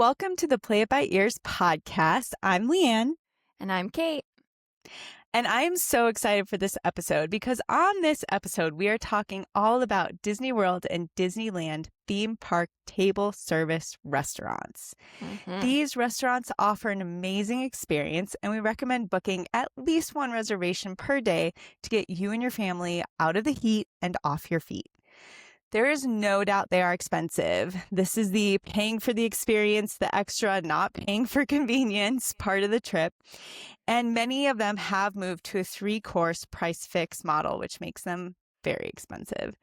Welcome to the Play It By Ears podcast. I'm Leanne. And I'm Kate. And I am so excited for this episode because on this episode, we are talking all about Disney World and Disneyland theme park table service restaurants. These restaurants offer an amazing experience, and we recommend booking at least one reservation per day to get you and your family out of the heat and off your feet. There is no doubt they are expensive. This is the paying for the experience, the extra not paying for convenience part of the trip. And many of them have moved to a 3-course price fix model, which makes them very expensive.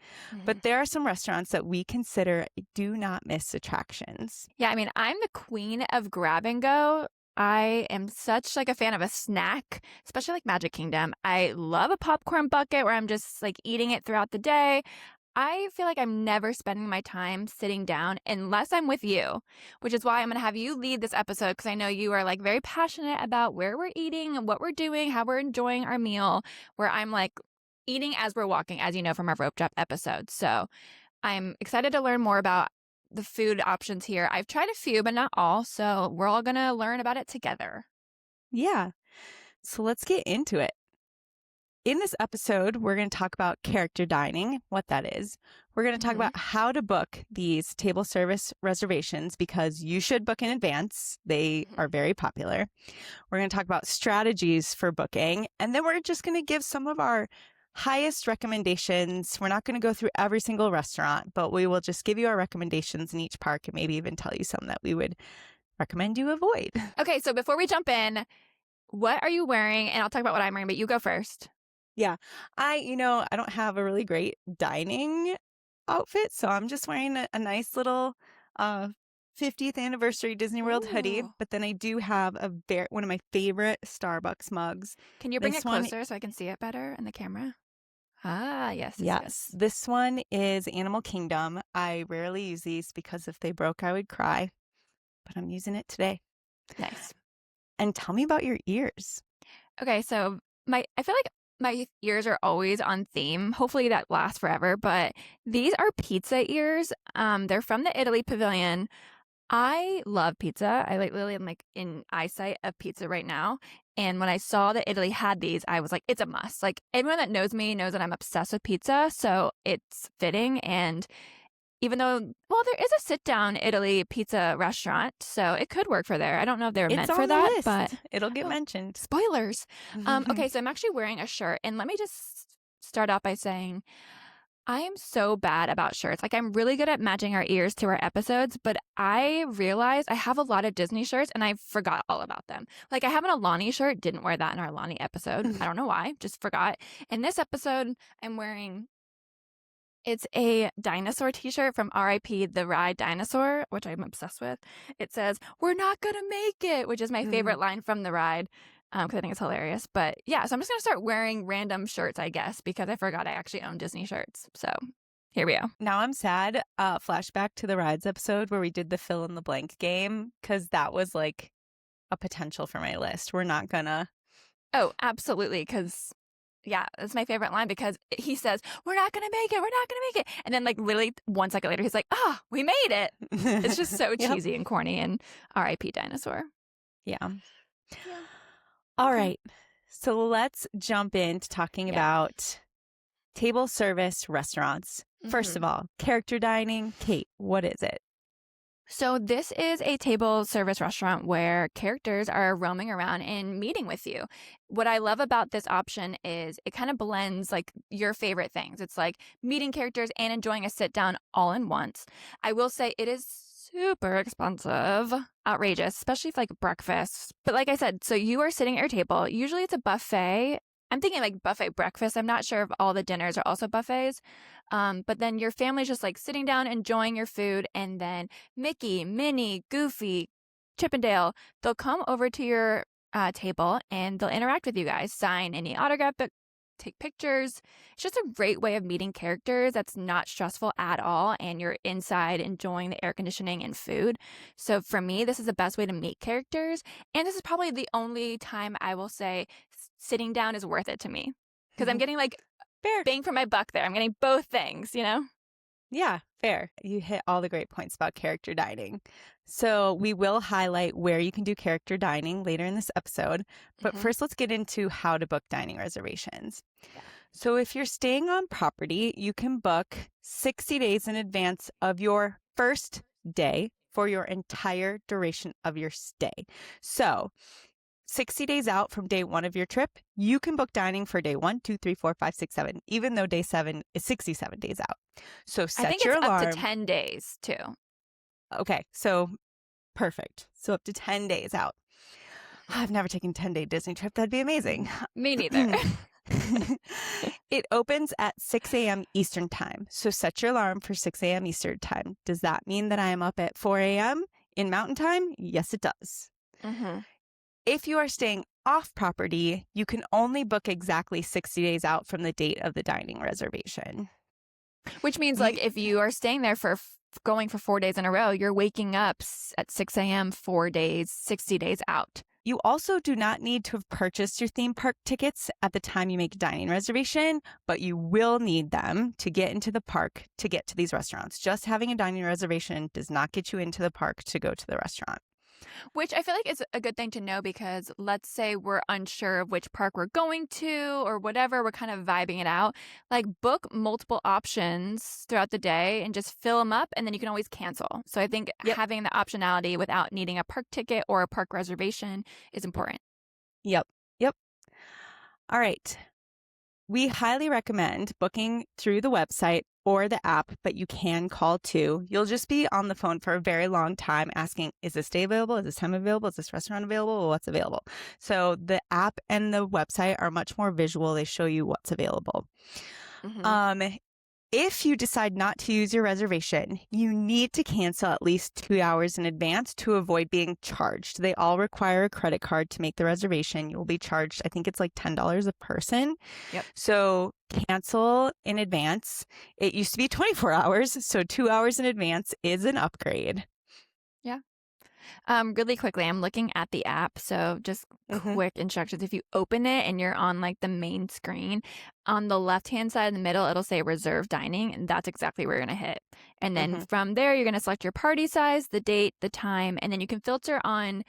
But there are some restaurants that we consider do not miss attractions. Yeah, I mean, I'm the queen of grab and go. I am such a fan of a snack, especially like Magic Kingdom. I love a popcorn bucket where I'm just eating it throughout the day. I feel like I'm never spending my time sitting down unless I'm with you, which is why I'm going to have you lead this episode because I know you are very passionate about where we're eating and what we're doing, how we're enjoying our meal, where I'm eating as we're walking, as you know from our rope drop episode. So I'm excited to learn more about the food options here. I've tried a few, but not all. So we're all going to learn about it together. Yeah. So let's get into it. In this episode, we're going to talk about character dining, what that is. We're going to talk about how to book these table service reservations because you should book in advance. They are very popular. We're going to talk about strategies for booking, and then we're just going to give some of our highest recommendations. We're not going to go through every single restaurant, but we will just give you our recommendations in each park and maybe even tell you some that we would recommend you avoid. Okay, so before we jump in, what are you wearing? And I'll talk about what I'm wearing, but you go first. Yeah, I don't have a really great dining outfit, so I'm just wearing a nice little 50th anniversary Disney World hoodie, but then I do have one of my favorite Starbucks mugs. Can you bring it closer so I can see it better in the camera? Ah, yes. This one is Animal Kingdom. I rarely use these because if they broke, I would cry, but I'm using it today. Nice. And tell me about your ears. Okay, so I feel like my ears are always on theme. Hopefully that lasts forever. But these are pizza ears. They're from the Italy Pavilion. I love pizza. I literally am in eyesight of pizza right now. And when I saw that Italy had these, I was like, it's a must. Everyone that knows me knows that I'm obsessed with pizza. So it's fitting. And even though, there is a sit-down Italy pizza restaurant, so it could work for there. I don't know if they were meant for that, list. But it'll get mentioned. Spoilers. Okay, so I'm actually wearing a shirt, and let me just start off by saying I am so bad about shirts. I'm really good at matching our ears to our episodes, but I realized I have a lot of Disney shirts, and I forgot all about them. I have an Alani shirt, didn't wear that in our Alani episode. I don't know why, just forgot. In this episode, I'm wearing... It's a dinosaur t-shirt from R.I.P. The Ride Dinosaur, which I'm obsessed with. It says, "We're not going to make it," which is my favorite line from the ride because I think it's hilarious. But yeah, so I'm just going to start wearing random shirts, I guess, because I forgot I actually own Disney shirts. So here we go. Now I'm sad. Flashback to the rides episode where we did the fill in the blank game because that was a potential for my list. We're not going to. Oh, absolutely, because... yeah, that's my favorite line because he says, "We're not going to make it. We're not going to make it." And then literally 1 second later, he's like, we made it. It's just so cheesy and corny and R.I.P. Dinosaur. Yeah. All right. So let's jump into talking about table service restaurants. First of all, character dining. Kate, what is it? So this is a table service restaurant where characters are roaming around and meeting with you. What I love about this option is it kind of blends your favorite things. It's meeting characters and enjoying a sit down all in once. I will say it is super expensive, outrageous, especially for breakfast. But like I said, so you are sitting at your table. Usually it's a buffet. I'm thinking buffet breakfast. I'm not sure if all the dinners are also buffets. But then your family's just sitting down, enjoying your food. And then Mickey, Minnie, Goofy, Chip and Dale, they'll come over to your table and they'll interact with you guys, sign any autograph book, take pictures. It's just a great way of meeting characters that's not stressful at all. And you're inside enjoying the air conditioning and food. So for me, this is the best way to meet characters. And this is probably the only time I will say sitting down is worth it to me. Because I'm getting fair bang for my buck there. I'm getting both things, Yeah, fair. You hit all the great points about character dining. So we will highlight where you can do character dining later in this episode. But first, let's get into how to book dining reservations. Yeah. So if you're staying on property, you can book 60 days in advance of your first day for your entire duration of your stay. So 60 days out from day one of your trip, you can book dining for day 1, 2, 3, 4, 5, 6, 7, even though day 7 is 67 days out. So set I think your it's alarm. up to 10 days too. Okay, so perfect. So up to 10 days out. I've never taken a 10-day Disney trip. That'd be amazing. Me neither. It opens at 6 a.m. Eastern time. So set your alarm for 6 a.m. Eastern time. Does that mean that I am up at 4 a.m. in Mountain Time? Yes, it does. If you are staying off property, you can only book exactly 60 days out from the date of the dining reservation. Which means, like, if you are staying there for going for 4 days in a row, you're waking up at 6 a.m. 4 days, 60 days out. You also do not need to have purchased your theme park tickets at the time you make a dining reservation, but you will need them to get into the park to get to these restaurants. Just having a dining reservation does not get you into the park to go to the restaurant. Which I feel like is a good thing to know, because let's say we're unsure of which park we're going to or whatever, we're kind of vibing it out. Like, book multiple options throughout the day and just fill them up, and then you can always cancel. So I think having the optionality without needing a park ticket or a park reservation is important. Yep. All right. We highly recommend booking through the website or the app, but you can call too. You'll just be on the phone for a very long time asking, is this day available? Is this time available? Is this restaurant available? What's available? So the app and the website are much more visual. They show you what's available. If you decide not to use your reservation, you need to cancel at least 2 hours in advance to avoid being charged. They all require a credit card to make the reservation. You'll be charged, I think it's like $10 a person. Yep. So cancel in advance. It used to be 24 hours, so 2 hours in advance is an upgrade. Yeah. Really quickly, I'm looking at the app. So just quick instructions. If you open it and you're on like the main screen, on the left-hand side in the middle, it'll say reserve dining, and that's exactly where you're going to hit. And then from there, you're going to select your party size, the date, the time, and then you can filter on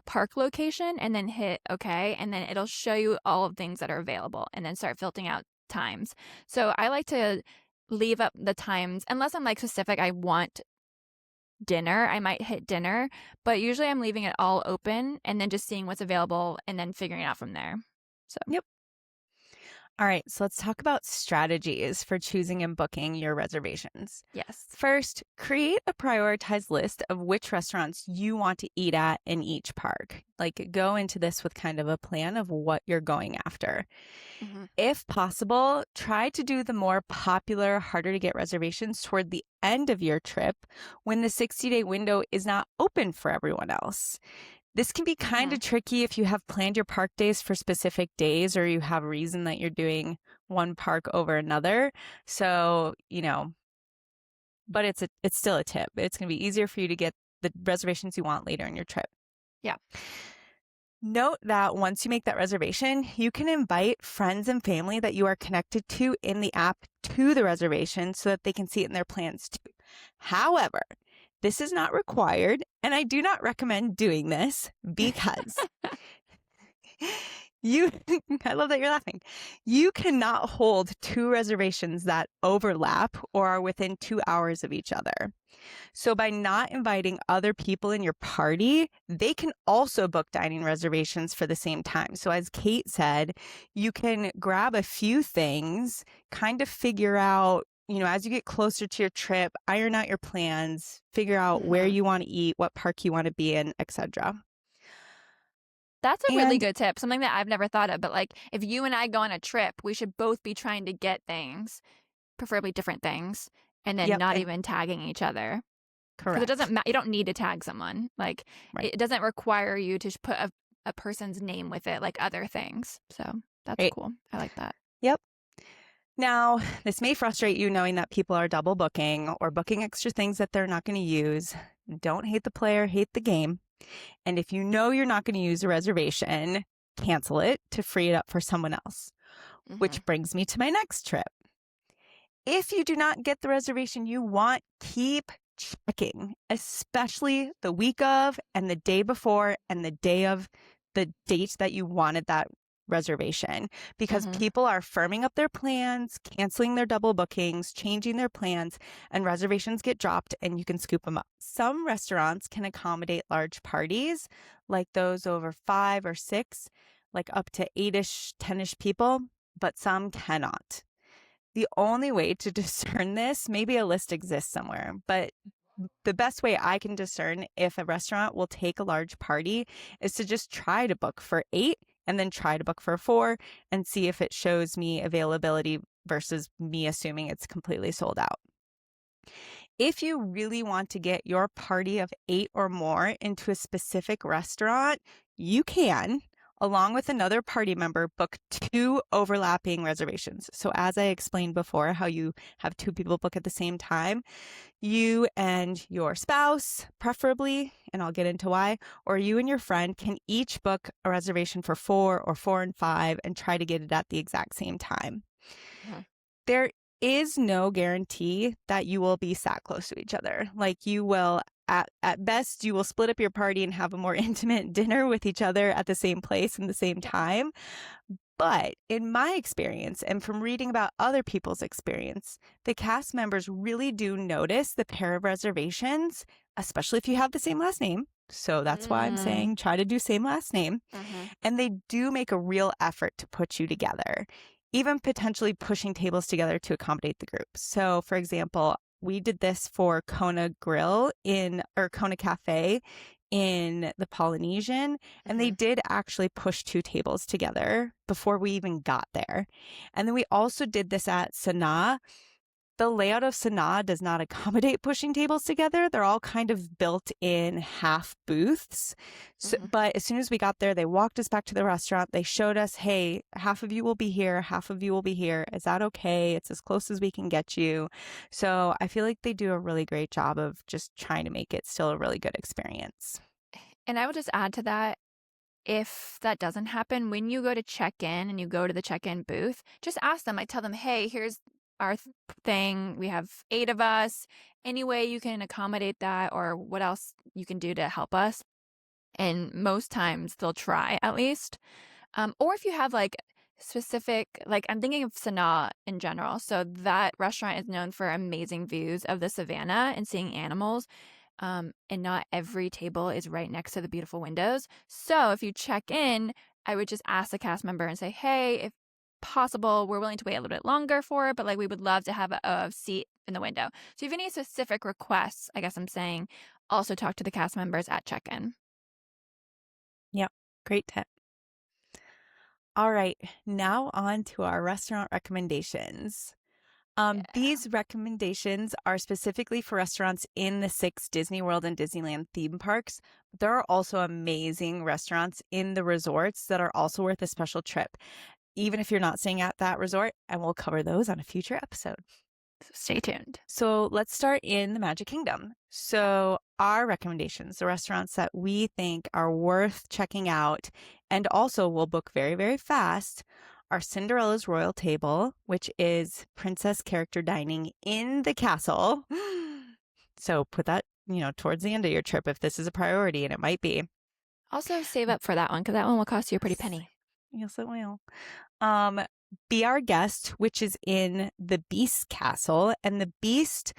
park location and then hit OK. And then it'll show you all of things that are available, and then start filtering out times. So I like to leave up the times unless I'm like specific. I want dinner, I might hit dinner, but usually I'm leaving it all open and then just seeing what's available and then figuring it out from there. So Yep. All right, so let's talk about strategies for choosing and booking your reservations. Yes. First, create a prioritized list of which restaurants you want to eat at in each park. Like, go into this with kind of a plan of what you're going after. If possible, try to do the more popular, harder to get reservations toward the end of your trip when the 60-day window is not open for everyone else. This can be kind of tricky if you have planned your park days for specific days or you have a reason that you're doing one park over another. So, but it's still a tip. It's going to be easier for you to get the reservations you want later in your trip. Yeah. Note that once you make that reservation, you can invite friends and family that you are connected to in the app to the reservation so that they can see it in their plans too. However, this is not required, and I do not recommend doing this because I love that you're laughing. You cannot hold 2 reservations that overlap or are within 2 hours of each other. So by not inviting other people in your party, they can also book dining reservations for the same time. So as Kate said, you can grab a few things, kind of figure out, as you get closer to your trip, iron out your plans, figure out where you want to eat, what park you want to be in, etc. That's a really good tip. Something that I've never thought of. But like, if you and I go on a trip, we should both be trying to get things, preferably different things, and then not even tagging each other. Correct. Because it doesn't you don't need to tag someone. Like, it doesn't require you to put a person's name with it, like other things. So that's cool. I like that. Yep. Now, this may frustrate you knowing that people are double booking or booking extra things that they're not going to use. Don't hate the player, hate the game. And if you know you're not going to use a reservation, cancel it to free it up for someone else. Which brings me to my next trip. If you do not get the reservation you want, keep checking, especially the week of and the day before and the day of the date that you wanted that reservation, because Mm-hmm. people are firming up their plans, canceling their double bookings, changing their plans, and reservations get dropped and you can scoop them up. Some restaurants can accommodate large parties, like those over 5 or 6, like up to 8-ish, 10-ish people, but some cannot. The only way to discern this, maybe a list exists somewhere, but the best way I can discern if a restaurant will take a large party is to just try to book for 8 and then try to book for 4 and see if it shows me availability versus me assuming it's completely sold out. If you really want to get your party of 8 or more into a specific restaurant, you can, along with another party member, book 2 overlapping reservations. So, as I explained before, how you have 2 people book at the same time, you and your spouse, preferably, and I'll get into why, or you and your friend can each book a reservation for 4 or 4 and 5 and try to get it at the exact same time. Mm-hmm. There is no guarantee that you will be sat close to each other. Like you will, at best, you will split up your party and have a more intimate dinner with each other at the same place and the same time. But in my experience, and from reading about other people's experience, the cast members really do notice the pair of reservations, especially if you have the same last name. So that's why I'm saying try to do same last name. Mm-hmm. And they do make a real effort to put you together, even potentially pushing tables together to accommodate the group. So, for example, we did this for Kona Kona Cafe in the Polynesian, and they Mm-hmm. did actually push 2 tables together before we even got there. And then we also did this at Sanaa. The layout of Sanaa does not accommodate pushing tables together. They're all kind of built in half booths. So, Mm-hmm. but as soon as we got there, they walked us back to the restaurant. They showed us, hey, half of you will be here, half of you will be here. Is that okay? It's as close as we can get you. So I feel like they do a really great job of just trying to make it still a really good experience. And I would just add to that, if that doesn't happen, when you go to check in and you go to the check-in booth, just ask them. I tell them, hey, here's our thing. We have 8 of us. Any way you can accommodate that, or what else you can do to help us. And most times they'll try at least. Or if you have like specific, like I'm thinking of Sanaa in general. So that restaurant is known for amazing views of the savannah and seeing animals. And not every table is right next to the beautiful windows. So if you check in, I would just ask the cast member and say, hey, if possible, we're willing to wait a little bit longer for it, but like we would love to have a seat in the window. So if you have any specific requests, I guess I'm saying, also talk to the cast members at check-in. Yep, great tip. All right, now on to our restaurant recommendations. Yeah. These recommendations are specifically for restaurants in the 6 Disney World and Disneyland theme parks. There are also amazing restaurants in the resorts that are also worth a special trip, even if you're not staying at that resort, and we'll cover those on a future episode. So stay tuned. So let's start in the Magic Kingdom. So our recommendations, the restaurants that we think are worth checking out and also will book very, very fast, are Cinderella's Royal Table, which is princess character dining in the castle. So put that, towards the end of your trip if this is a priority, and it might be. Also save up for that one, because that one will cost you a pretty penny. Yes, it will. Be Our Guest, which is in the Beast Castle, and the Beast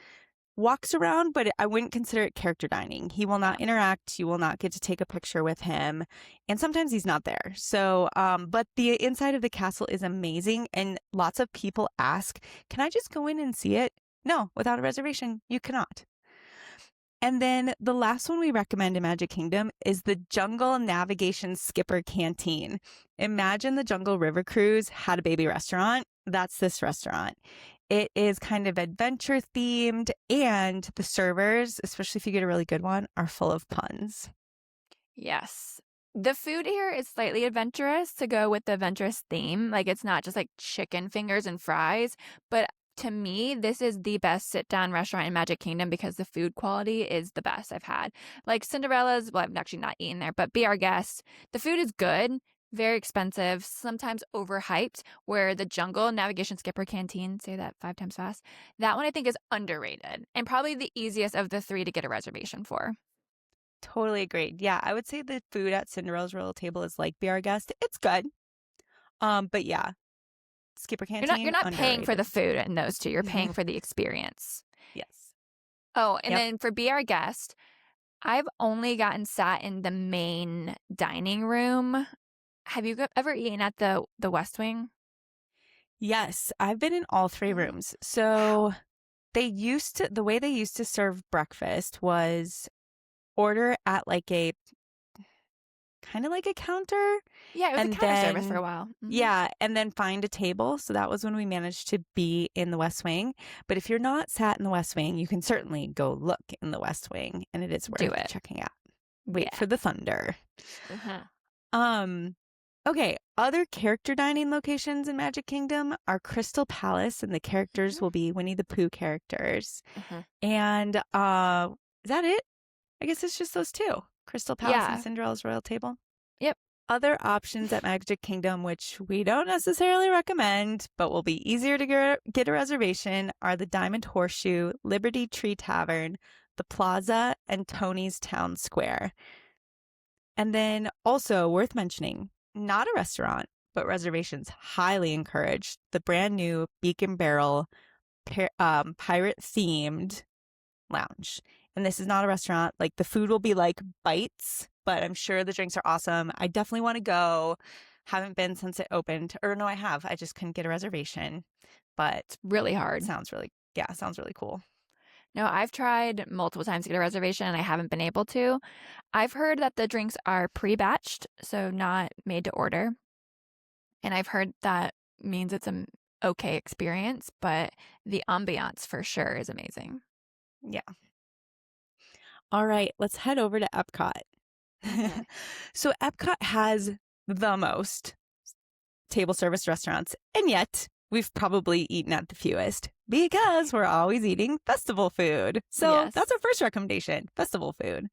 walks around, but I wouldn't consider it character dining. He will not interact. You will not get to take a picture with him. And sometimes he's not there. So, but the inside of the castle is amazing. And lots of people ask, can I just go in and see it? No, without a reservation, you cannot. And then the last one we recommend in Magic Kingdom is the Jungle Navigation Skipper Canteen. Imagine the Jungle River Cruise had a baby restaurant. That's this restaurant. It is kind of adventure themed, and the servers, especially if you get a really good one, are full of puns. Yes. The food here is slightly adventurous to go with the adventurous theme. Like it's not just like chicken fingers and fries, but to me, this is the best sit-down restaurant in Magic Kingdom because the food quality is the best I've had. Like Cinderella's, well, I've actually not eaten there, but Be Our Guest, the food is good. Very expensive, sometimes overhyped, where the Jungle Navigation Skipper Canteen, say that 5 times fast, that one I think is underrated and probably the easiest of the three to get a reservation for. Totally agreed. Yeah, I would say the food at Cinderella's Royal Table is like Be Our Guest. It's good. But yeah, Skipper You're Canteen, not paying for the underrated. food in those two, you're paying for the experience. Yes. Oh, and Yep. then for Be Our Guest, I've only gotten sat in the main dining room. Have you ever eaten at the West Wing? Yes, I've been in all three rooms. So Wow. the way they used to serve breakfast was order at like a kind of like a counter Yeah, it was a and counter service for a then while. yeah, and then find a table. So that was when we managed to be in the West Wing. But if you're not sat in the West Wing, you can certainly go look in the West Wing and it is Do worth it. checking out. Wait Yeah. for the thunder. Uh-huh. Um okay, other character dining locations in Magic Kingdom are Crystal Palace and the characters will be Winnie the Pooh characters. Uh-huh. And is that it? I guess it's just those two. Crystal Palace and Yeah. Cinderella's Royal Table. Yep. Other options at Magic Kingdom, which we don't necessarily recommend, but will be easier to get a reservation, are the Diamond Horseshoe, Liberty Tree Tavern, the Plaza, and Tony's Town Square. And then also worth mentioning, not a restaurant, but reservations highly encouraged, the brand new Beacon Barrel pirate themed lounge. And this is not a restaurant. Like the food will be like bites, but I'm sure the drinks are awesome. I definitely want to go. Haven't been since it opened. Or no, I have. I just couldn't get a reservation. But Really hard. sounds really cool. No, I've tried multiple times to get a reservation and I haven't been able to. I've heard that the drinks are pre-batched, so not made to order. And I've heard that means it's an okay experience, but the ambiance for sure is amazing. Yeah. All right, let's head over to Epcot. So Epcot has the most table service restaurants, and yet we've probably eaten at the fewest because we're always eating festival food. So Yes. that's our first recommendation, festival food.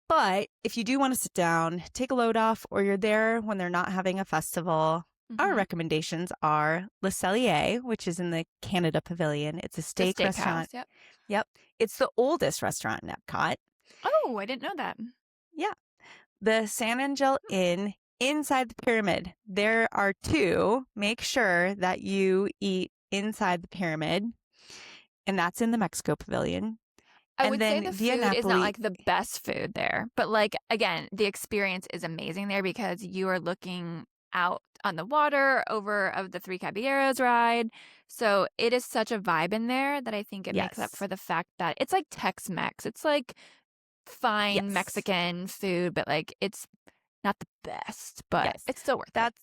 But if you do want to sit down, take a load off, or you're there when they're not having a festival, our recommendations are Le Cellier, which is in the Canada Pavilion. It's a steak restaurant. Yep. Yep. It's the oldest restaurant in Epcot. Oh, I didn't know that. Yeah. The San Angel Inn inside the pyramid. There are two. Make sure that you eat inside the pyramid. And that's in the Mexico Pavilion. I And would say then the Via food is not Napoli- like the best food there, but like again, the experience is amazing there because you are looking out on the water over of the Three Caballeros ride. So it is such a vibe in there that I think it makes up Yes. for the fact that it's like Tex-Mex. It's like fine Yes. Mexican food, but like it's not the best, but Yes. it's still worth it.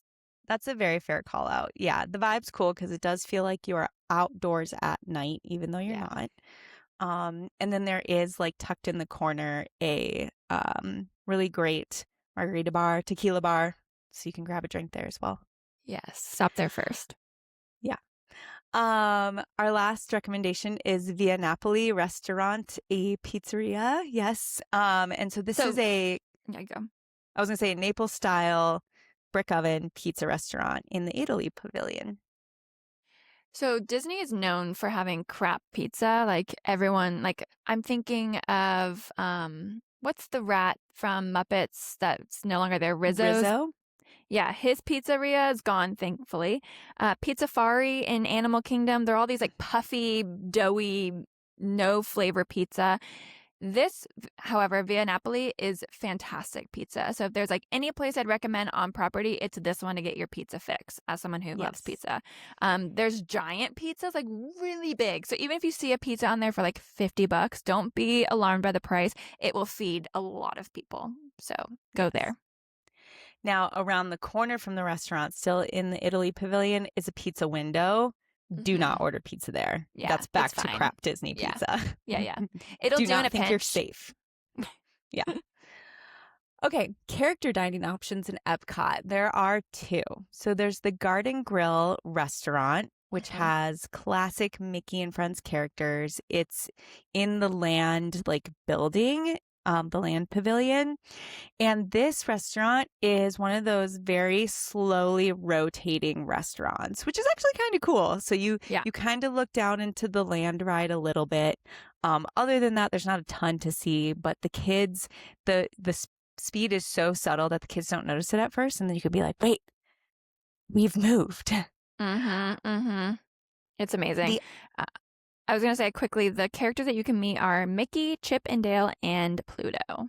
That's a very fair call out. Yeah, the vibe's cool because it does feel like you are outdoors at night, even though you're Yeah. not. And then there is like tucked in the corner a really great margarita bar, tequila bar, so you can grab a drink there as well. Yes. Stop there first. Our last recommendation is Via Napoli Restaurant, a pizzeria. Yes. And so this is There you go. I was gonna say a Naples style brick oven pizza restaurant in the Italy Pavilion. So Disney is known for having crap pizza. Like everyone, like I'm thinking of what's the rat from Muppets that's no longer there? Rizzo? Yeah, his pizzeria is gone, thankfully. Pizzafari in Animal Kingdom, they're all these like puffy, doughy, no flavor pizza. This, however, Via Napoli is fantastic pizza. So if there's like any place I'd recommend on property, it's this one to get your pizza fix as someone who loves pizza. There's giant pizzas, like really big. So even if you see a pizza on there for like $50, don't be alarmed by the price. It will feed a lot of people. So go there. Now, around the corner from the restaurant, still in the Italy Pavilion, is a pizza window. Do not order pizza there. Yeah, that's back it's to fine. crap Disney Yeah. pizza. Yeah. It'll do not in a think pinch. you're safe. Yeah. Okay, character dining options in Epcot. There are two. So there's the Garden Grill restaurant, which has classic Mickey and Friends characters. It's in the land like building. the Land Pavilion. And this restaurant is one of those very slowly rotating restaurants, which is actually kind of cool. So you kind of look down into the land ride a little bit. Other than that, there's not a ton to see, but the kids, the speed is so subtle that the kids don't notice it at first, and then you could be like, "Wait, we've moved." It's amazing. I was going to say quickly, the characters that you can meet are Mickey, Chip and Dale, and Pluto.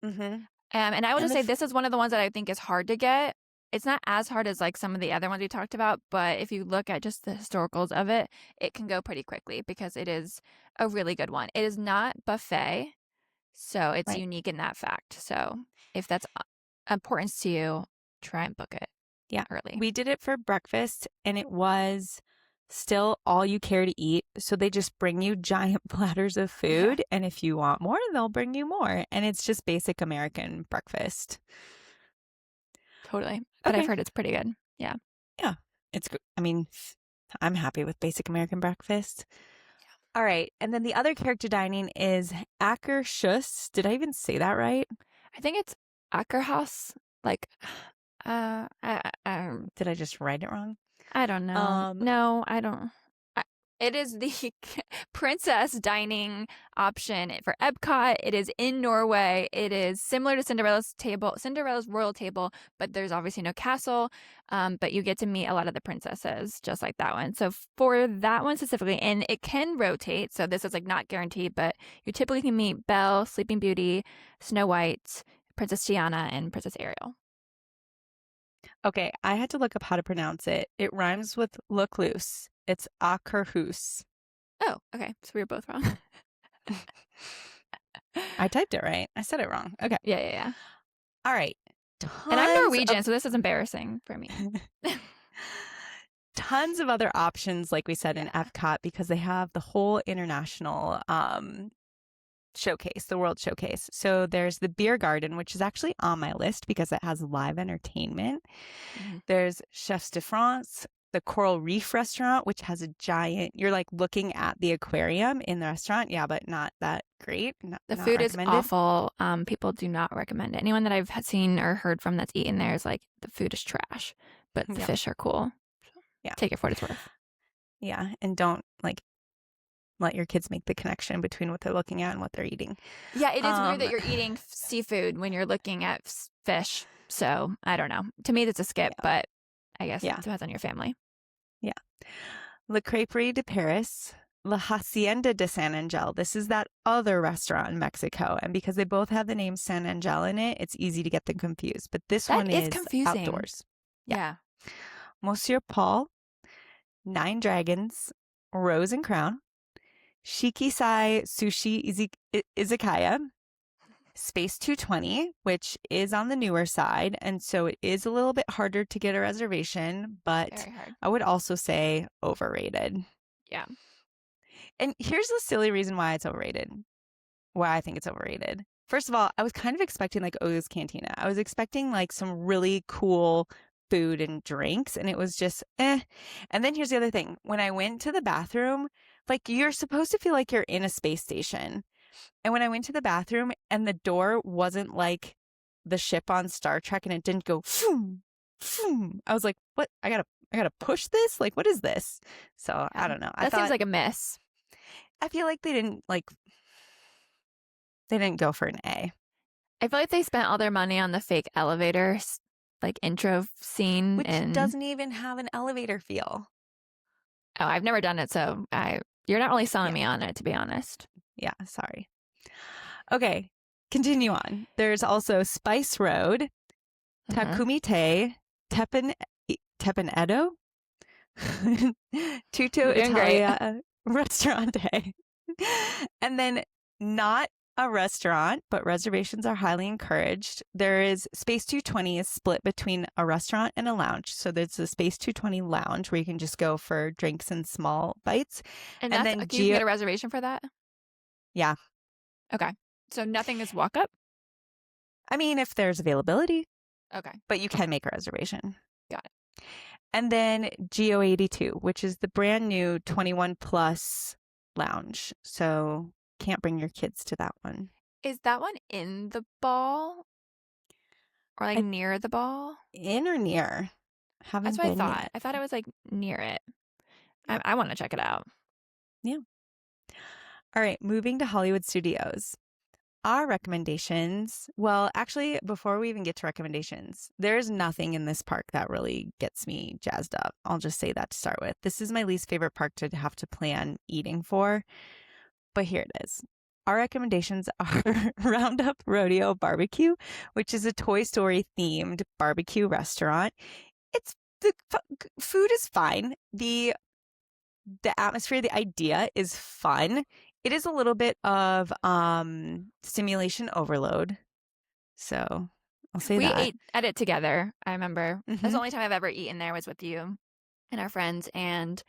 And I will just say this is one of the ones that I think is hard to get. It's not as hard as like some of the other ones we talked about, but if you look at just the historicals of it, it can go pretty quickly because it is a really good one. It is not buffet, so it's unique in that fact. So if that's important to you, try and book it early. We did it for breakfast, and it was still all you care to eat. So they just bring you giant platters of food, and if you want more, they'll bring you more. And it's just basic American breakfast. Totally. But I've heard it's pretty good. Yeah. Yeah. It's good. I mean, I'm happy with basic American breakfast. Yeah. All right. And then the other character dining is Ackerschuss. Did I even say that right? I think it's Ackerhaus. Like, did I just write it wrong? I don't know. No, I don't. It is the princess dining option for Epcot. It is in Norway. It is similar to Cinderella's royal table, but there's obviously no castle. But you get to meet a lot of the princesses, just like that one. So for that one specifically, and it can rotate. So this is like not guaranteed, but you typically can meet Belle, Sleeping Beauty, Snow White, Princess Tiana, and Princess Ariel. Okay, I had to look up how to pronounce it. It rhymes with look loose. It's Ackerhus. Oh, okay. So we were both wrong. I typed it right. I said it wrong. Okay. Yeah. All right. And I'm Norwegian, so this is embarrassing for me. Tons of other options, like we said, in Epcot, because they have the whole international showcase, the World Showcase. So there's the beer garden, which is actually on my list because it has live entertainment. There's Chefs de France, the Coral Reef restaurant, which has a giant, you're like looking at the aquarium in the restaurant. Yeah, but not that great. The food is awful. People do not recommend it. Anyone that I've seen or heard from that's eaten there is like, the food is trash, but the fish are cool. So take it for what it's worth. Yeah. And don't like let your kids make the connection between what they're looking at and what they're eating. Yeah, it is weird that you're eating seafood when you're looking at fish. So I don't know. To me, that's a skip, but I guess it depends on your family. Yeah. Le Crêperie de Paris, La Hacienda de San Angel. This is that other restaurant in Mexico. And because they both have the name San Angel in it, it's easy to get them confused. But this one is confusing. Outdoors. Yeah. Monsieur Paul, Nine Dragons, Rose and Crown, Shikisai Sushi Izakaya, Space 220, which is on the newer side. And so it is a little bit harder to get a reservation, but I would also say overrated. Yeah. And here's the silly reason why it's overrated, why I think it's overrated. First of all, I was kind of expecting like Oga's Cantina. I was expecting like some really cool food and drinks, and it was just eh. And then here's the other thing. When I went to the bathroom, like you're supposed to feel like you're in a space station. And when I went to the bathroom and the door wasn't like the ship on Star Trek and it didn't go phoom, phoom, I was like, what? I gotta push this? Like, what is this? So I don't know. That seems like a miss. I feel like they didn't go for an A. I feel like they spent all their money on the fake elevator like intro scene. Which doesn't even have an elevator feel. Oh, I've never done it, so you're not really selling me on it, to be honest. Yeah, sorry. Okay, continue on. There's also Spice Road, Takumite, Teppen Edo, Tutto Italia Ristorante. And then not a restaurant, but reservations are highly encouraged. There is Space 220 is split between a restaurant and a lounge. So there's the Space 220 lounge where you can just go for drinks and small bites. And then can you get a reservation for that? Yeah. Okay. So nothing is walk up? I mean, if there's availability. Okay. But you can make a reservation. Got it. And then Geo82, which is the brand new 21 plus lounge. So can't bring your kids to that one. Is that one in the ball or like I, near the ball? in or near? That's Haven't what I been thought. yet. I thought it was like near it. Yep. I want to check it out. Yeah. All right. Moving to Hollywood Studios. Our recommendations. Well, actually, before we even get to recommendations, there's nothing in this park that really gets me jazzed up. I'll just say that to start with. This is my least favorite park to have to plan eating for, but here it is. Our recommendations are Roundup Rodeo Barbecue, which is a Toy Story themed barbecue restaurant. It's the food is fine. The atmosphere, the idea is fun. It is a little bit of stimulation overload. So I'll say We that. ate at it together. I remember. That's the Hmm. only time I've ever eaten there was with you and our friends. And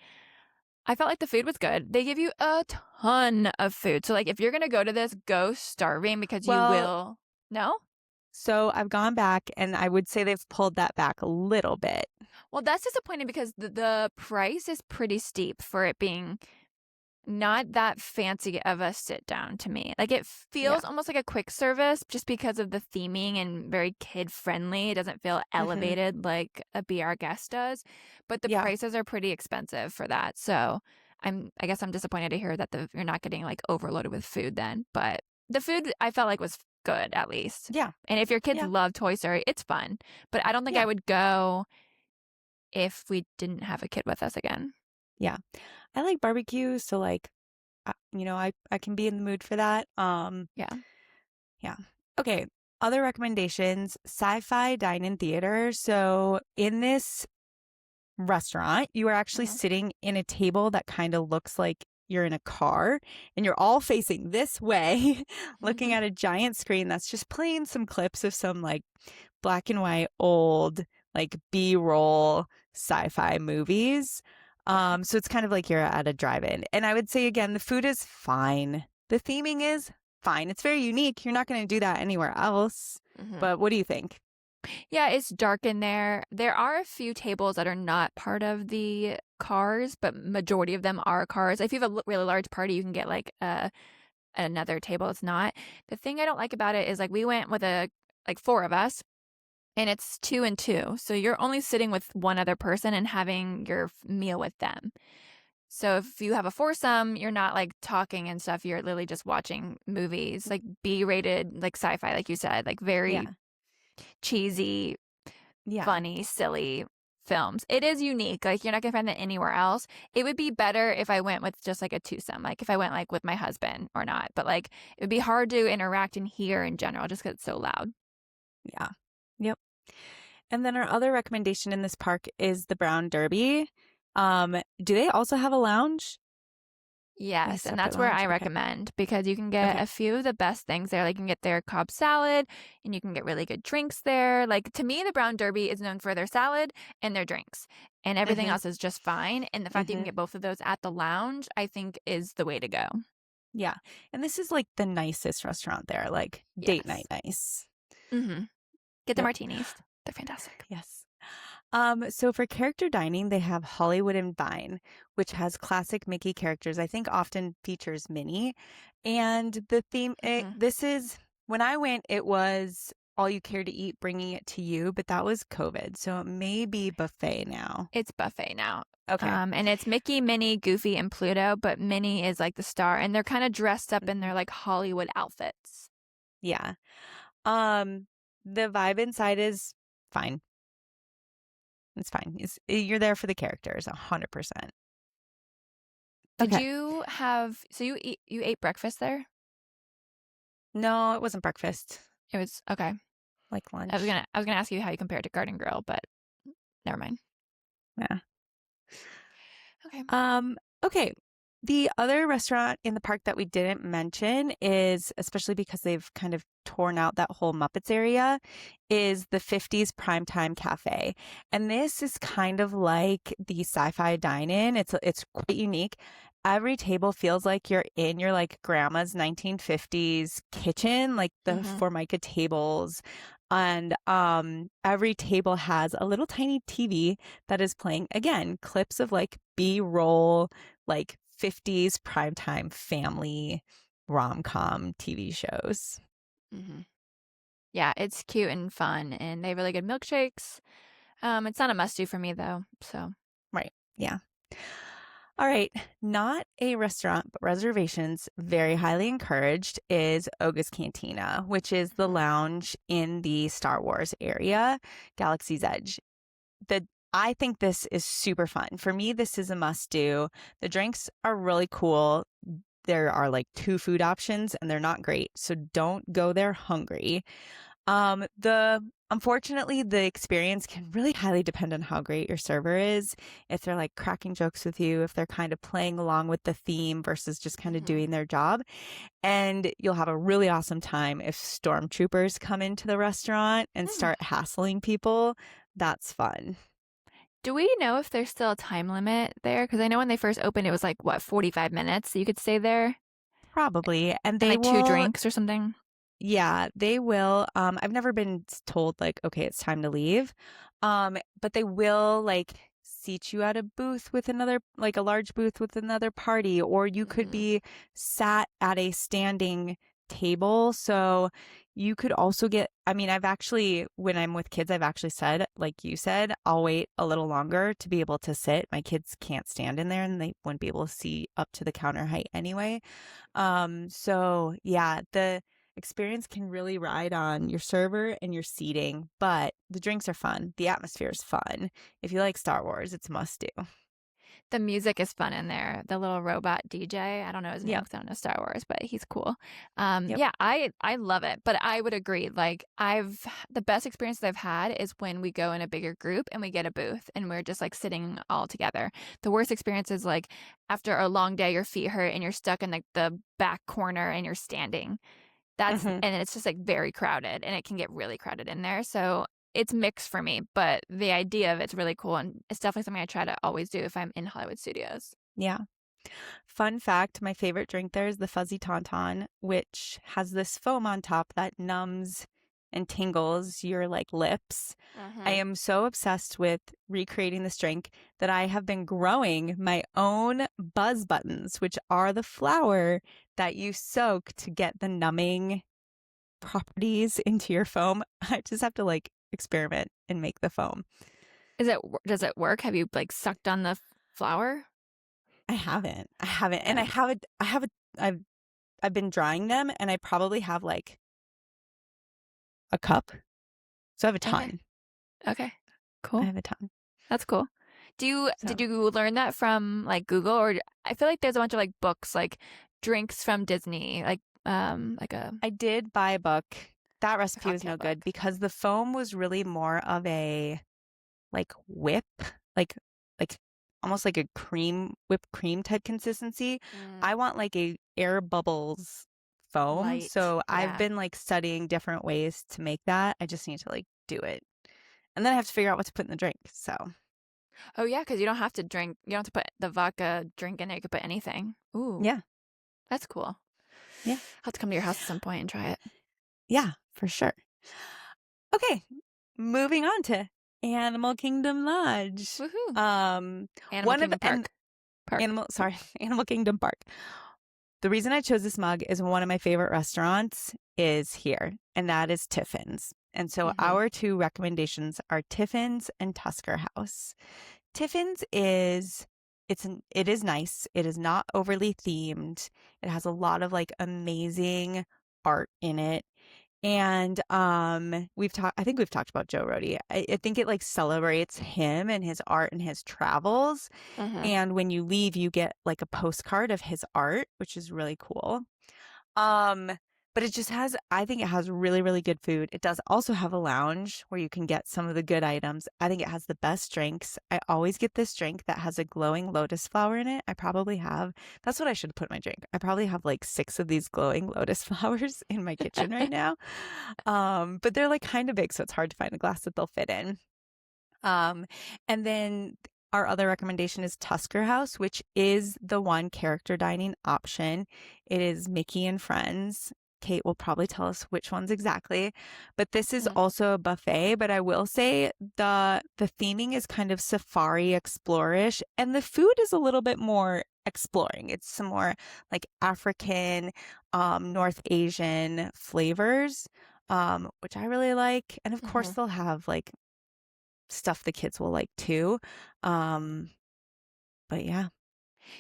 I felt like the food was good. They give you a ton of food. So, like, if you're going to go to this, go starving because you Well, will. No? so I've gone back and I would say they've pulled that back a little bit. Well, that's disappointing because the price is pretty steep for it being not that fancy of a sit down to me. Like it Yeah. feels almost like a quick service just because of the theming and very kid friendly. It doesn't feel Hmm. elevated like a Be Our Guest does, but the Yeah. prices are pretty expensive for that. So I guess I'm disappointed to hear that you're not getting like overloaded with food then. But the food I felt like was good at least. Yeah. And if your kids Yeah. love Toy Story, it's fun. But I don't think I Yeah. would go if we didn't have a kid with us again. Yeah. I like barbecue, so like I can be in the mood for that. Yeah. Yeah. Okay. Other recommendations, sci-fi dine-in theater. So in this restaurant, you are actually Mhm. sitting in a table that kind of looks like you're in a car and you're all facing this way, looking at a giant screen that's just playing some clips of some like black and white old like B-roll sci-fi movies. Yeah. So it's kind of like you're at a drive-in. And I would say again, the food is fine. The theming is fine. It's very unique. You're not going to do that anywhere else. Mhm. But what do you think? Yeah, it's dark in there. There are a few tables that are not part of the cars, but majority of them are cars. If you have a really large party, you can get like another table. It's not. The thing I don't like about it is like we went with like four of us, and it's two and two. So you're only sitting with one other person and having your meal with them. So if you have a foursome, you're not like talking and stuff. You're literally just watching movies, like B-rated, like sci-fi, like you said, like very Yeah. cheesy, Yeah. funny, silly films. It is unique. Like you're not gonna find that anywhere else. It would be better if I went with just like a twosome, like if I went like with my husband or not. But like it would be hard to interact and hear in general just because it's so loud. Yeah. Yep. And then our other recommendation in this park is the Brown Derby. Do they also have a lounge? A Yes, and separate that's where lounge? I Okay. recommend because you can get Okay. a few of the best things there. Like you can get their Cobb salad and you can get really good drinks there. Like to me, the Brown Derby is known for their salad and their drinks, and everything Mm-hmm. else is just fine. And the fact that you can Mm-hmm. get both of those at the lounge, I think is the way to go. Yeah. And this is like the nicest restaurant there, like date night Yes. nice. Mm-hmm. Get the Yep. martinis. They're fantastic. Yes. So for character dining, they have Hollywood and Vine, which has classic Mickey characters. I think often features Minnie. And the theme, Mm-hmm. this is when I went, it was all you care to eat, bringing it to you, but that was COVID. So it may be buffet now. It's buffet now. Okay. And it's Mickey, Minnie, Goofy, and Pluto, but Minnie is like the star, and they're kind of dressed up in Mhm. their like Hollywood outfits. Yeah. Um, the vibe inside is fine. It's fine. You're there for the characters, 100%. Did Okay. you have so you ate breakfast there? No, it wasn't breakfast, It was okay. like I was lunch. gonna I was gonna ask you how you compared to Garden Grill, but never mind. Yeah. Okay. Okay. The other restaurant in the park that we didn't mention is, especially because they've kind of torn out that whole Muppets area, is the 50s Primetime Cafe. And this is kind of like the sci-fi dine-in. It's quite unique. Every table feels like you're in your like grandma's 1950s kitchen, like the Mm-hmm. Formica tables. And every table has a little tiny TV that is playing again clips of like B-roll, like 50s primetime family rom-com TV shows. Hmm. Yeah, it's cute and fun, and they have really good milkshakes. It's not a must-do for me, though, so. Right. Yeah. All right. Not a restaurant, but reservations, very highly encouraged, is Oga's Cantina, which is the Mhm. lounge in the Star Wars area, Galaxy's Edge. The I think this is super fun. For me, this is a must do. The drinks are really cool. There are like two food options and they're not great. So don't go there hungry. The Unfortunately, the experience can really highly depend on how great your server is. If they're like cracking jokes with you, if they're kind of playing along with the theme versus just kind of Mhm. doing their job. And you'll have a really awesome time if stormtroopers come into the restaurant and Hmm. start hassling people. That's fun. Do we know if there's still a time limit there? Because I know when they first opened, it was like, what, 45 minutes? So you could stay there Probably. And and they like two will, drinks or something? yeah, they will. I've never been told like, okay, it's time to leave. But they will like seat you at a booth with another, like a large booth with another party, or you could Hmm. be sat at a standing table. So you could also get, I mean, I've actually, when I'm with kids, I've actually said, like you said, I'll wait a little longer to be able to sit. My kids can't stand in there and they wouldn't be able to see up to the counter height anyway. So yeah, the experience can really ride on your server and your seating, but the drinks are fun. The atmosphere is fun. If you like Star Wars, it's a must do. The music is fun in there. The little robot DJ. I don't know his name Yep. because I don't know Star Wars, but he's cool. Yep. Yeah, I love it. But I would agree. Like the best experiences I've had is when we go in a bigger group and we get a booth and we're just like sitting all together. The worst experience is like after a long day, your feet hurt and you're stuck in like the back corner and you're standing. Hmm. And it's just like very crowded and it can get really crowded in there. So it's mixed for me, but the idea of it's really cool. And it's definitely something I try to always do if I'm in Hollywood Studios. Yeah. Fun fact, my favorite drink there is the Fuzzy Tauntaun, which has this foam on top that numbs and tingles your like lips. I Mm-hmm. am so obsessed with recreating this drink that I have been growing my own buzz buttons, which are the flour that you soak to get the numbing properties into your foam. I just have to like experiment and make the foam. Does it work? Have you like sucked on the flour? I haven't. And Yeah. I've I've been drying them and I probably have like a cup. So I have a Okay. ton. Okay. I Cool. have a ton. That's cool. Did So you learn that from like Google or I feel like there's a bunch of like books like drinks from Disney like a I did buy a book. That recipe was cocktail no good book. because the foam was really more of a like whip, like like almost like a whipped cream type consistency. Mm, I want like a air bubbles foam. light. So I've Yeah. been like studying different ways to make that. I just need to like do it. And then I have to figure out what to put in the drink. So Oh yeah, because you don't have to drink. You don't have to put the vodka drink in there. You could put anything. Ooh, yeah, that's cool. I'll yeah, have to come to your house at some point and try it. yeah, for sure. Okay, moving on to Animal Kingdom Lodge. Woohoo! Um, Animal one of Kingdom and Park. Park. Animal, sorry, Animal Kingdom Park. The reason I chose this mug is one of my favorite restaurants is here, and that is Tiffin's. And so Mm-hmm. our two recommendations are Tiffin's and Tusker House. Tiffin's is it is nice. It is not overly themed. It has a lot of like amazing art in it. And I think we've talked about Joe Rody. I think it like celebrates him and his art and his travels. Mm-hmm. And when you leave, you get like a postcard of his art, which is really cool. Um, but it just has, I think it has really, really good food. It does also have a lounge where you can get some of the good items. I think it has the best drinks. I always get this drink that has a glowing lotus flower in it. I probably have, that's what I should put in my drink. I probably have like 6 of these glowing lotus flowers in my kitchen right now. But they're like kind of big, so it's hard to find a glass that they'll fit in. Um, and then our other recommendation is Tusker House, which is the one character dining option. It is Mickey and Friends. Kate will probably tell us which ones exactly, but this is Mm-hmm. also a buffet. But I will say the theming is kind of safari explorish, and the food is a little bit more exploring. It's some more like African, North Asian flavors, which I really like. And of course, Hmm. they'll have like stuff the kids will like too. Um, but yeah.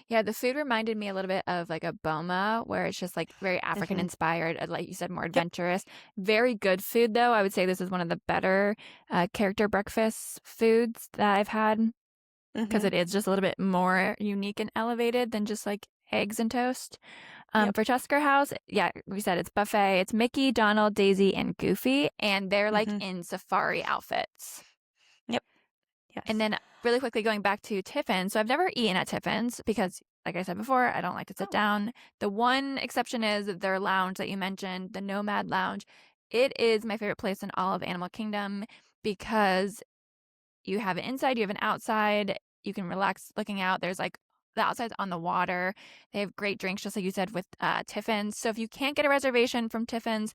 Yeah, the food reminded me a little bit of like a boma, where it's just like very African Hmm. inspired, like you said, more Yep. adventurous. Very good food, though. I would say this is one of the better character breakfast foods that I've had because Hmm. it is just a little bit more unique and elevated than just like eggs and toast. Yep. For Tusker House, yeah, we said it's buffet. It's Mickey, Donald, Daisy, and Goofy, and they're like Hmm. in safari outfits. Yep. And Yes. then really quickly going back to Tiffin's. So I've never eaten at Tiffin's because, like I said before, I don't like to sit Oh. down. The one exception is their lounge that you mentioned, the Nomad Lounge. It is my favorite place in all of Animal Kingdom because you have an inside, you have an outside. You can relax looking out. There's like the outside's on the water. They have great drinks, just like you said with Tiffin's. So if you can't get a reservation from Tiffin's,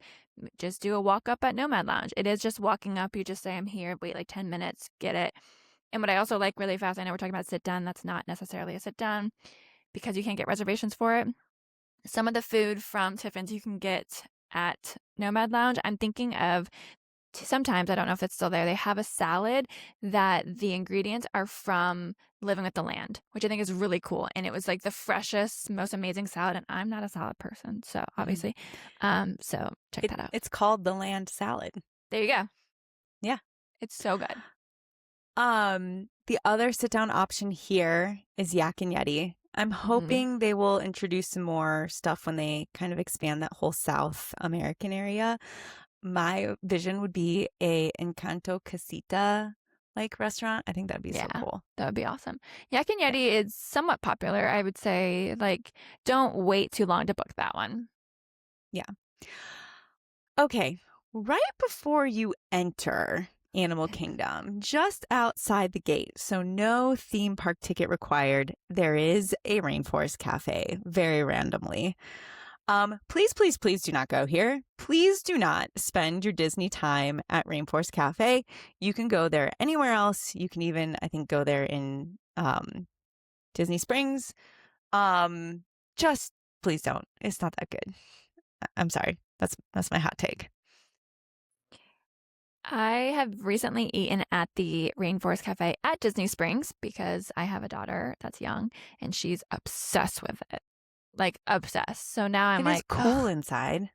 just do a walk up at Nomad Lounge. It is just walking up. You just say, I'm here, wait like 10 minutes, get it. And what I also like really fast, I know we're talking about sit down. That's not necessarily a sit down because you can't get reservations for it. Some of the food from Tiffin's you can get at Nomad Lounge. I'm thinking of sometimes, I don't know if it's still there, they have a salad that the ingredients are from Living with the Land, which I think is really cool. And it was like the freshest, most amazing salad. And I'm not a salad person, so Hmm. obviously. So check that out. It's called the land salad. There you go. Yeah. It's so good. The other sit down option here is Yak and Yeti. I'm Mm-hmm. hoping they will introduce some more stuff when they kind of expand that whole South American area. My vision would be a Encanto Casita like restaurant. I think that'd be so Yeah, cool. that would be awesome. Yak and Yeah. Yeti is somewhat popular, I would say. Like, don't wait too long to book that one. Yeah. Okay. Right before you enter Animal Kingdom, just outside the gate, so no theme park ticket required, there is a Rainforest Cafe, very randomly. Please, please, please do not go here. Please do not spend your Disney time at Rainforest Cafe. You can go there anywhere else. You can even, I think, go there in Disney Springs. Um, just please don't. It's not that good. I'm sorry. That's my hot take. I have recently eaten at the Rainforest Cafe at Disney Springs because I have a daughter that's young and she's obsessed with it. Like, obsessed. So now I'm It is like, cool ugh, inside.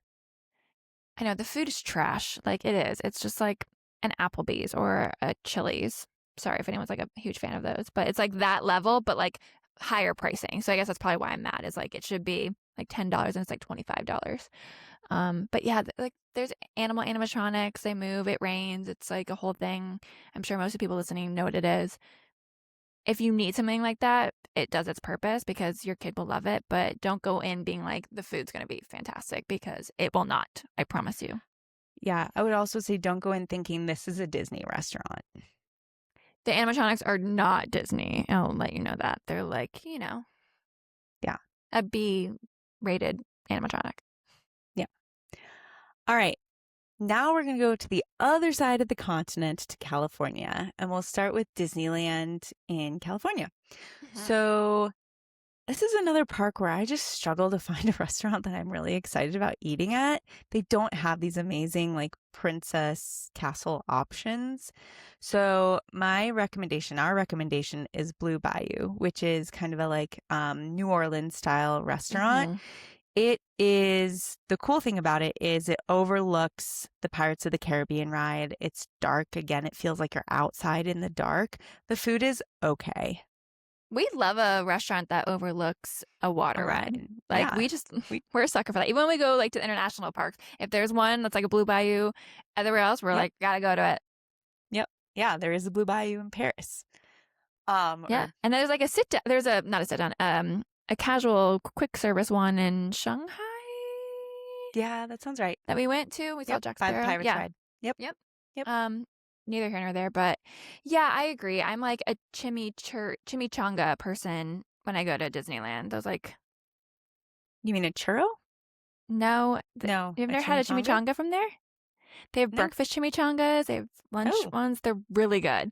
I know the food is trash. Like, it is. It's just like an Applebee's or a Chili's. Sorry if anyone's like a huge fan of those, but it's like that level, but like higher pricing. So I guess that's probably why I'm mad. Is like it should be like $10 and it's like $25. But yeah, like there's animatronics. They move. It rains. It's like a whole thing. I'm sure most of the people listening know what it is. If you need something like that, it does its purpose because your kid will love it. But don't go in being like the food's gonna be fantastic because it will not. I promise you. Yeah, I would also say don't go in thinking this is a Disney restaurant. The animatronics are not Disney. I'll let you know that. They're like, Yeah. a B rated animatronic. Yeah. All right. Now we're going to go to the other side of the continent to California, and we'll start with Disneyland in California. Mm-hmm. So, this is another park where I just struggle to find a restaurant that I'm really excited about eating at. They don't have these amazing, like, Princess Castle options. So, our recommendation is Blue Bayou, which is kind of a like New Orleans style restaurant. Mm-hmm. The cool thing about it is it overlooks the Pirates of the Caribbean ride. It's dark again. It feels like you're outside in the dark. The food is okay. We love a restaurant that overlooks a water All ride. right. Like Yeah. we're a sucker for that. Even when we go like to international parks, if there's one that's like a Blue Bayou, everywhere else we're Yep. like gotta go to it. Yep. Yeah. There is a Blue Bayou in Paris. Yeah, Or and there's like a sit down. There's a not a sit down. A casual quick service one in Shanghai yeah, that sounds right. that we went to. We saw Yep. Jack By the Sparrow. Pirates Yeah. ride. Yep. Yep. Yep. Neither here nor there, but yeah, I agree. I'm like a chimichanga person when I go to Disneyland. Those like You mean a churro? no, No, you've a never had a chimichanga? chimichanga from there? They have No. breakfast chimichangas. They have lunch Oh. ones. They're really good.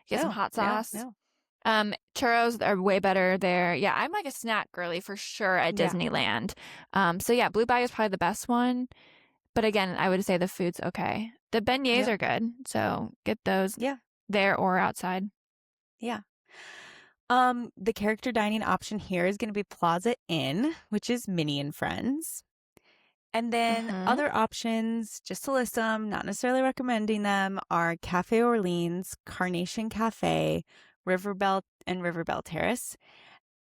Get some Oh. hot No. sauce. No. Churros are way better there. Yeah, I'm like a snack girly for sure at Yeah. Disneyland. So yeah, Blue Bayou is probably the best one. But again, I would say the food's okay. The beignets Yep. are good, so get those Yeah. there or outside. Yeah. The character dining option here is going to be Plaza Inn, which is Minnie and Friends. And then Mm-hmm. other options, just to list them, not necessarily recommending them, are Cafe Orleans, Carnation Cafe, Riverbell, and Riverbell Terrace.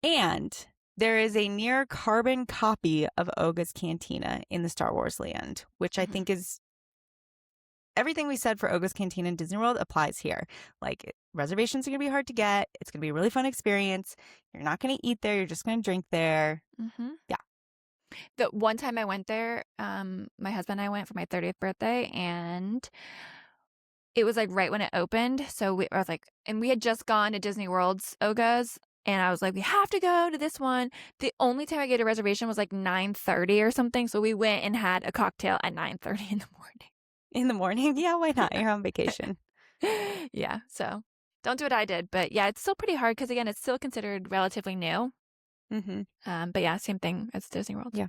And there is a near carbon copy of Oga's Cantina in the Star Wars land, which I Mm-hmm. think is everything we said for Oga's Cantina in Disney World applies here. Like, reservations are going to be hard to get. It's going to be a really fun experience. You're not going to eat there. You're just going to drink there. Mm-hmm. Yeah. The one time I went there, my husband and I went for my 30th birthday, and it was like right when it opened. So I was like, and we had just gone to Disney World's Oga's, and I was like, we have to go to this one. The only time I get a reservation was like 9:30 or something. So we went and had a cocktail at 9:30 in the morning. In the morning? Yeah, why not? You're on vacation. Yeah, so don't do what I did, but yeah, it's still pretty hard because again, it's still considered relatively new. Mm-hmm. But yeah, same thing as Disney World. Yeah.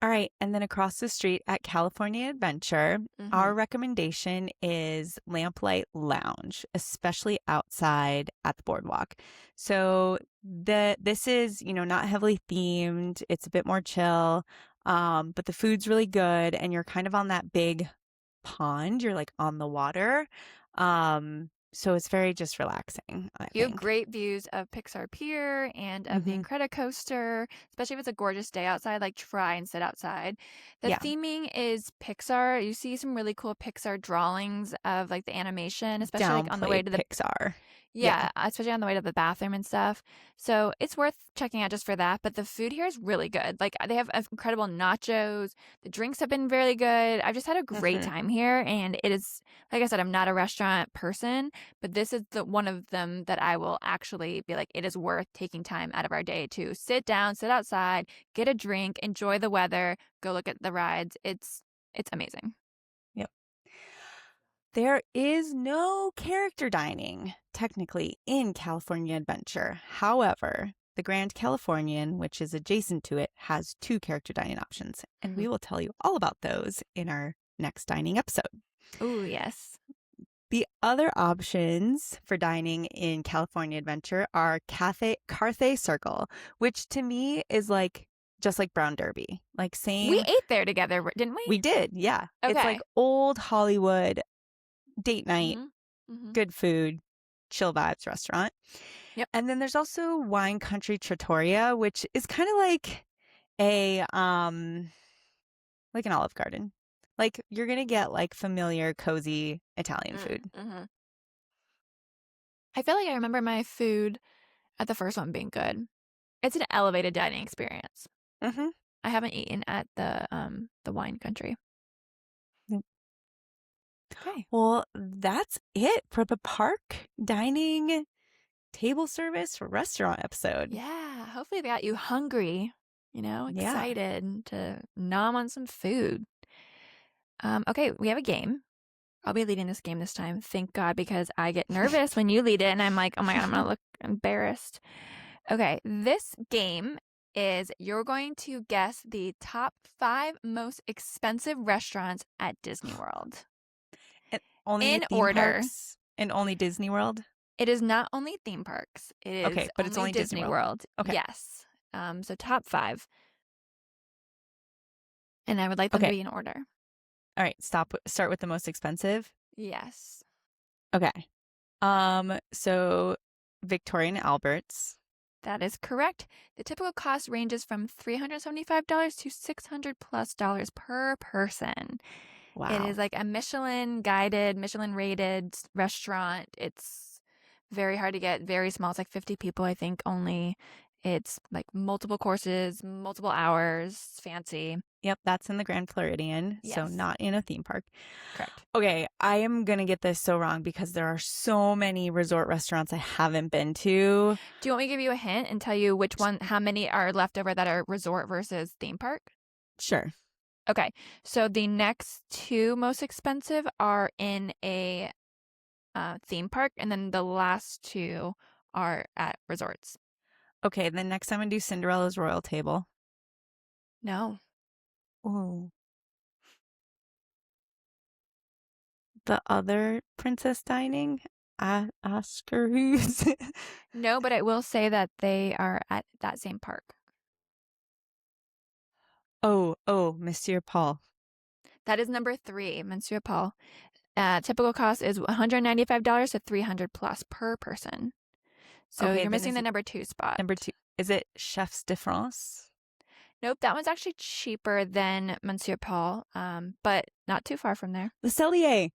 All right. And then across the street at California Adventure, Mm-hmm. our recommendation is Lamplight Lounge, especially outside at the boardwalk. So this is, not heavily themed. It's a bit more chill. But the food's really good and you're kind of on that big pond. You're like on the water. So it's very just relaxing, I You have think. great views of Pixar Pier and of the Incredicoaster, especially if it's a gorgeous day outside, like try and sit outside. The Yeah. theming is Pixar. You see some really cool Pixar drawings of like the animation, especially like on the way Downplayed to the Pixar. yeah, especially on the way to the bathroom and stuff. So it's worth checking out just for that. But the food here is really good. Like they have incredible nachos. The drinks have been really good. I've just had a great Mm-hmm. time here, and it is like I said, I'm not a restaurant person, but this is the one of them that I will actually be like, it is worth taking time out of our day to sit down, sit outside, get a drink, enjoy the weather, go look at the rides. It's amazing. Yep. There is no character dining, technically, in California Adventure. However, the Grand Californian, which is adjacent to it, has 2 character dining options, and we will tell you all about those in our next dining episode. Oh, yes. The other options for dining in California Adventure are Carthay Circle, which to me is like just like Brown Derby. Like We same. ate there together, didn't we? We did, yeah. It's Okay. like old Hollywood date night, Mm-hmm. good food, chill vibes restaurant. Yep. And then there's also Wine Country Trattoria, which is kind of like a like an Olive Garden. Like you're gonna get like familiar, cozy Italian food. Mm-hmm. I feel like I remember my food at the first one being good. It's an elevated dining experience. Mm-hmm. I haven't eaten at the wine country. Okay. Well, that's it for the park dining table service restaurant episode. Yeah. Hopefully they got you hungry, Yeah. excited to nom on some food. Okay, we have a game. I'll be leading this game this time. Thank God, because I get nervous when you lead it and I'm like, oh my God, I'm gonna look embarrassed. Okay, this game is you're going to guess the top 5 most expensive restaurants at Disney World. And only In theme order. parks and only Disney World? It is not only theme parks. It is Okay, but it's only Disney World. Okay. Yes. So top 5. And I would like them to Okay. be in order. All right, start with the most expensive. Yes. Okay. So Victoria and Albert's. That is correct. The typical cost ranges from $375 to $600+ per person. Wow. It is like a Michelin guided, Michelin rated restaurant. It's very hard to get, very small. It's like 50 people, I think, only. It's like multiple courses, multiple hours, fancy. Yep, that's in the Grand Floridian, so Yes. not in a theme park. Correct. Okay, I am going to get this so wrong because there are so many resort restaurants I haven't been to. Do you want me to give you a hint and tell you which one, how many are left over that are resort versus theme park? Sure. Okay, so the next 2 most expensive are in a theme park, and then the last 2 are at resorts. Okay, then next I'm going to do Cinderella's Royal Table. No. Ooh. The other princess dining? Oscar who's? No, but I will say that they are at that same park. Oh, Monsieur Paul. That is number 3, Monsieur Paul. Typical cost is $195 to $300 plus per person. So Okay, you're then missing is the it number 2 spot. number 2? Is it Chefs de France? Nope, that one's actually cheaper than Monsieur Paul, but not too far from there. Le Cellier.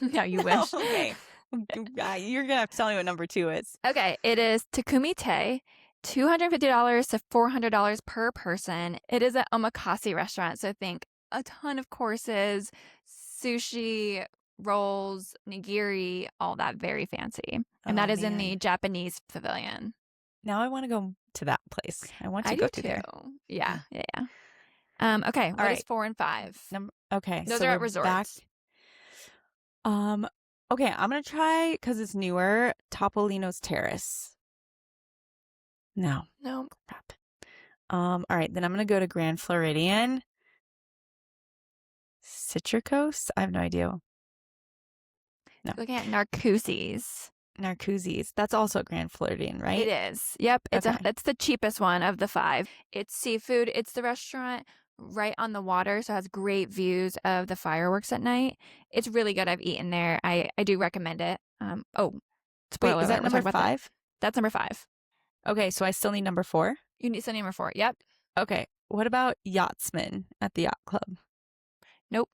Yeah, you wish. Okay. You're going to have to tell me what number 2 is. Okay, it is Takumite, $250 to $400 per person. It is an omakase restaurant, so think a ton of courses, sushi, rolls, nigiri, all that very fancy. And that is in the Japanese pavilion. Now I want to go to that place. I want to I go do to there. Yeah. Okay, what is 4 and 5? Okay, Those so are at we're resorts. back. Okay, I'm gonna try because it's newer. Topolino's Terrace. No. Crap. All right, then I'm gonna go to Grand Floridian. Citricos? I have no idea. No. Looking at Narcoossee's. Narcoossee's. That's also Grand Floridian, right? It is. Yep. It's Okay. it's the cheapest one of the 5. It's seafood. It's the restaurant right on the water, so it has great views of the fireworks at night. It's really good. I've eaten there. I do recommend it. Spoiler Wait, is that alert, we're number talking about 5? That's number 5. Okay, so I still need number 4? You need number 4. Yep. Okay. What about Yachtsman at the Yacht Club? Nope.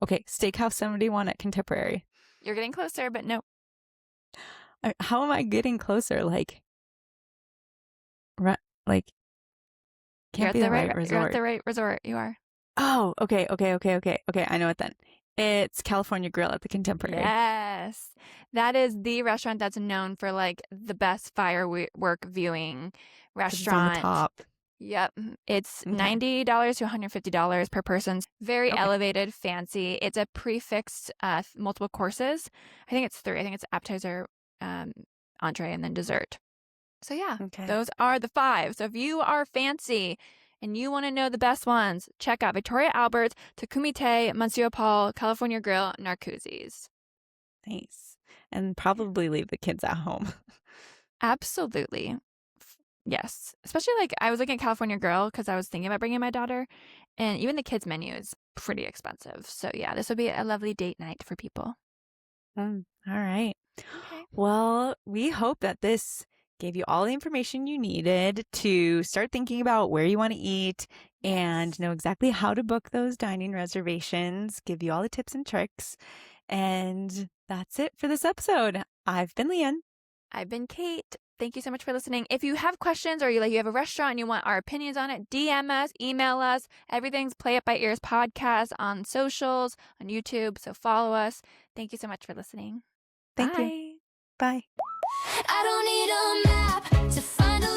Okay, Steakhouse 71 at Contemporary. You're getting closer, but nope. How am I getting closer? Like, can't be the right resort. You're at the right resort. You are. Oh, okay. I know it then. It's California Grill at the Contemporary. Yes. That is the restaurant that's known for like the best firework viewing 'Cause it's restaurant. on the top. Yep. It's Okay. $90 to $150 per person. Very Okay. elevated, fancy. It's a prefixed multiple courses. I think it's 3. I think it's appetizer, entree, and then dessert. So yeah, Okay. those are the 5. So if you are fancy and you want to know the best ones, check out Victoria Albert, Takumite, Monsieur Paul, California Grill, Narcoossee's. Nice. And probably leave the kids at home. Absolutely. Yes. Especially like I was looking at California Grill because I was thinking about bringing my daughter, and even the kids menu is pretty expensive. So yeah, this would be a lovely date night for people. All right. Okay. Well, we hope that this gave you all the information you needed to start thinking about where you want to eat and know exactly how to book those dining reservations, give you all the tips and tricks. And that's it for this episode. I've been Leanne. I've been Kate. Thank you so much for listening. If you have questions or you have a restaurant and you want our opinions on it, DM us, email us. Everything's Play It by Ears podcast on socials, on YouTube. So follow us. Thank you so much for listening. Thank Bye. you. Bye. I don't need a map to find a